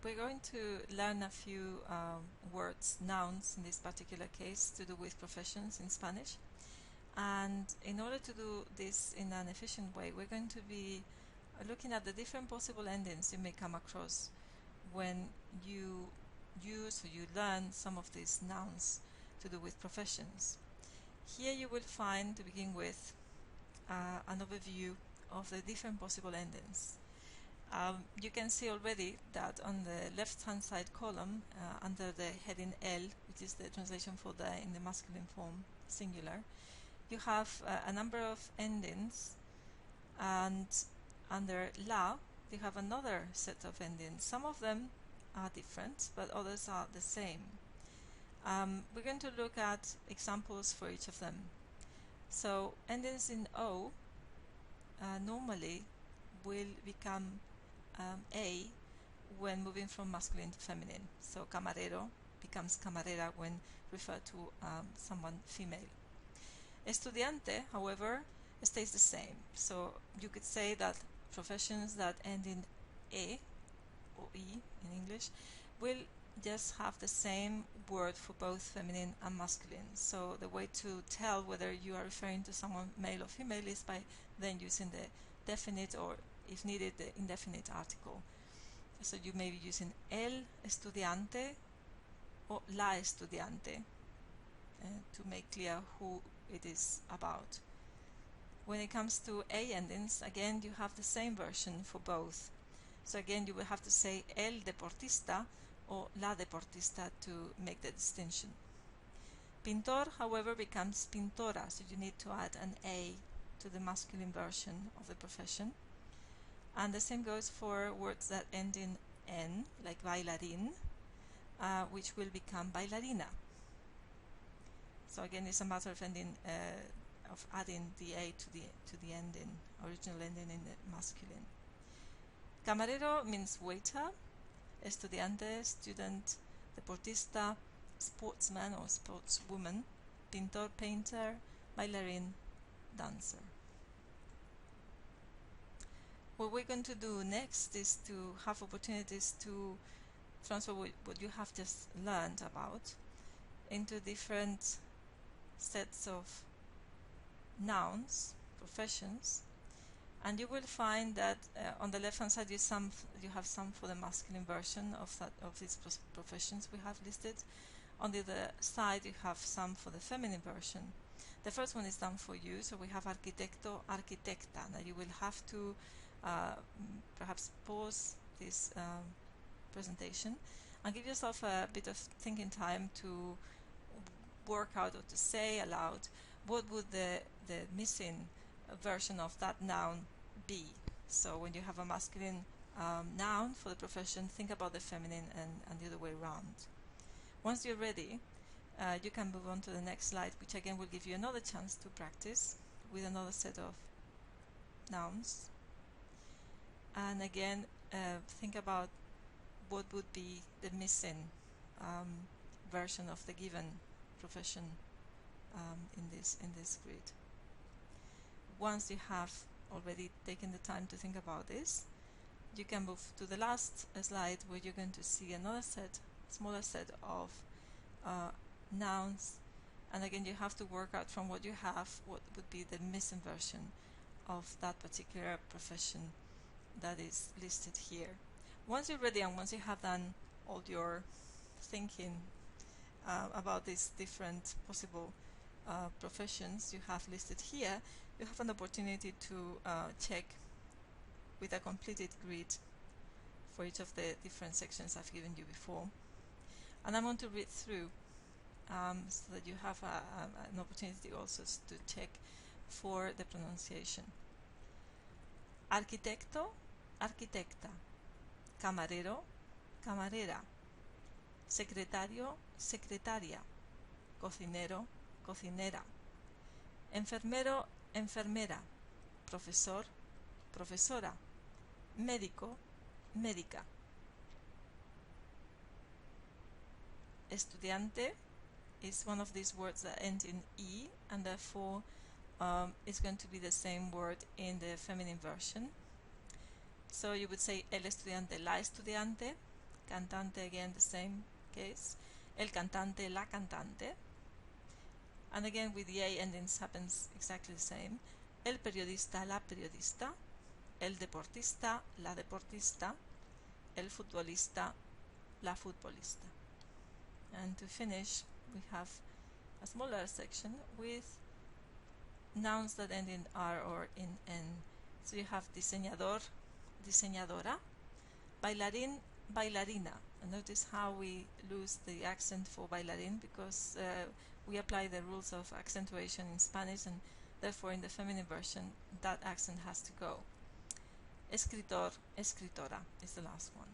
we're going to learn a few words, nouns in this particular case, to do with professions in Spanish. And in order to do this in an efficient way, we're going to be looking at the different possible endings you may come across when you use or you learn some of these nouns to do with professions. Here you will find, to begin with, an overview of the different possible endings. You can see already that on the left-hand side column, under the heading L, which is the translation for the in the masculine form, singular, you have a number of endings, and under La, you have another set of endings. Some of them are different, but others are the same. We're going to look at examples for each of them. So endings in O normally will become A when moving from masculine to feminine. So camarero becomes camarera when referred to someone female. Estudiante, however, stays the same. So you could say that professions that end in E or E in English will just have the same word for both feminine and masculine. So the way to tell whether you are referring to someone male or female is by then using the definite, or if needed, the indefinite article. So you may be using el estudiante or la estudiante to make clear who it is about. When it comes to A endings, again you have the same version for both. So again you will have to say el deportista or la deportista to make the distinction. Pintor, however, becomes pintora, so you need to add an A to the masculine version of the profession. And the same goes for words that end in N, like bailarín, which will become bailarina. So again, it's a matter of of adding the A to the ending, original ending in the masculine. Camarero means waiter, estudiante, student, deportista, sportsman or sportswoman, pintor, painter, bailarín, dancer. What we're going to do next is to have opportunities to transfer what you have just learned about into different sets of nouns, professions, and you will find that on the left hand side you have some for the masculine version of these professions we have listed. On the other side you have some for the feminine version. The first one is done for you, so we have arquitecto, arquitecta. Now you will have to perhaps pause this presentation and give yourself a bit of thinking time to work out or to say aloud what would the missing version of that noun be. So when you have a masculine noun for the profession, think about the feminine and the other way around. Once you're ready, you can move on to the next slide, which again will give you another chance to practice with another set of nouns. And again, think about what would be the missing version of the given profession in this grid. Once you have already taken the time to think about this, you can move to the last slide, where you're going to see another smaller set of nouns, and again you have to work out from what you have what would be the missing version of that particular profession that is listed here. Once you're ready and once you have done all your thinking about these different possible professions you have listed here, you have an opportunity to check with a completed grid for each of the different sections I've given you before. And I'm going to read through so that you have an opportunity also to check for the pronunciation. Arquitecto, arquitecta. Camarero, camarera. Secretario, secretaria. Cocinero, cocinera. Enfermero, enfermera. Profesor, profesora. Médico, médica. Estudiante is one of these words that end in E, and therefore it's going to be the same word in the feminine version. So you would say el estudiante, la estudiante. cantante, again the same case. El cantante, la cantante. And again with the A endings happens exactly the same. El periodista, la periodista. El deportista, la deportista. El futbolista, la futbolista. And to finish, we have a smaller section with nouns that end in R or in N. So you have diseñador, diseñadora, bailarín, bailarina. And notice how we lose the accent for bailarín because we apply the rules of accentuation in Spanish, and therefore in the feminine version that accent has to go. Escritor, escritora is the last one.